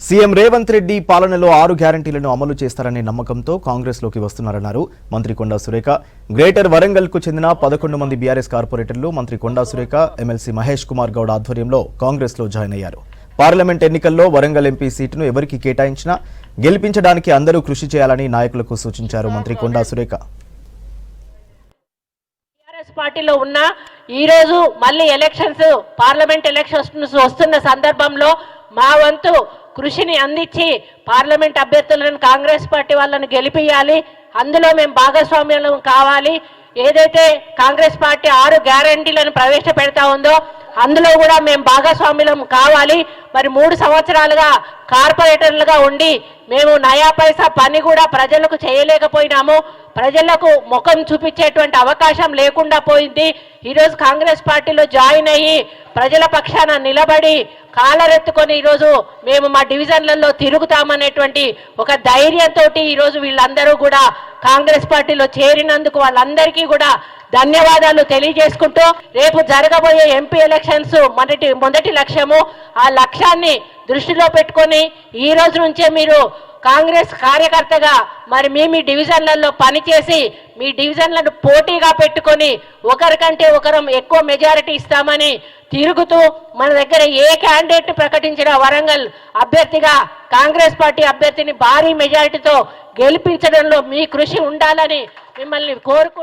CM Revanth Reddy పాలనలో 6 గ్యారంటీలను అమలు చేస్తారనే నమ్మకంతో కాంగ్రెస్లోకి వస్తున్నారన్నారు మంత్రి కొండా సురేఖ. గ్రేటర్ వరంగల్కు చెందిన 11 మంది బీఆర్ఎస్ కార్పొరేటర్లు మంత్రి కొండా సురేఖ, ఎమ్మెల్సీ మహేష్ కుమార్ గౌడ్ ఆధ్వర్యంలో కాంగ్రెస్లో జాయిన్ అయ్యారు. పార్లమెంట్ ఎన్నికల్లో వరంగల్ ఎంపీ సీటును ఎవరికి కేటాయించినా గెలిపించడానికి అందరూ కృషి చేయాలని నాయకులకు సూచించారు మంత్రి కొండా సురేఖ. పార్టీలో ఉన్న ఈ రోజు మళ్ళీ ఎలక్షన్స్ పార్లమెంట్ ఎలక్షన్స్ వస్తున్న సందర్భంలో మా వంతు కృషిని అందించి పార్లమెంట్ అభ్యర్థులను కాంగ్రెస్ పార్టీ వాళ్ళని గెలిపియాలి. అందులో మేము భాగస్వామ్యం కావాలి. ఏదైతే కాంగ్రెస్ పార్టీ 6 గ్యారంటీలను ప్రవేశపెడతా ఉందో అందులో కూడా మేము భాగస్వామ్యం కావాలి. మరి 3 సంవత్సరాలుగా కార్పొరేటర్లుగా ఉండి మేము నయా పైసా పని కూడా ప్రజలకు చేయలేకపోయినాము. ప్రజలకు ముఖం చూపించేటువంటి అవకాశం లేకుండా పోయింది. ఈరోజు కాంగ్రెస్ పార్టీలో జాయిన్ అయ్యి ప్రజల పక్షాన నిలబడి కాలరెత్తుకొని ఈరోజు మేము మా డివిజన్లలో తిరుగుతామనేటువంటి ఒక ధైర్యంతో ఈరోజు వీళ్ళందరూ కూడా కాంగ్రెస్ పార్టీలో చేరినందుకు వాళ్ళందరికీ కూడా ధన్యవాదాలు తెలియజేసుకుంటూ రేపు జరగబోయే ఎంపీ ఎలక్షన్స్ మొదటి లక్ష్యము. ఆ లక్ష్యాన్ని దృష్టిలో పెట్టుకొని ఈ రోజు నుంచే మీరు కాంగ్రెస్ కార్యకర్తగా మరి మీ డివిజన్లలో పనిచేసి మీ డివిజన్లను పోటీగా పెట్టుకొని ఒకరికంటే ఒకరం ఎక్కువ మెజారిటీ ఇస్తామని తిరుగుతూ మన దగ్గర ఏ క్యాండిడేట్ ప్రకటించిన వరంగల్ అభ్యర్థిగా కాంగ్రెస్ పార్టీ అభ్యర్థిని భారీ మెజారిటీతో గెలిపించడంలో మీ కృషి ఉండాలని మిమ్మల్ని కోరుకుంటూ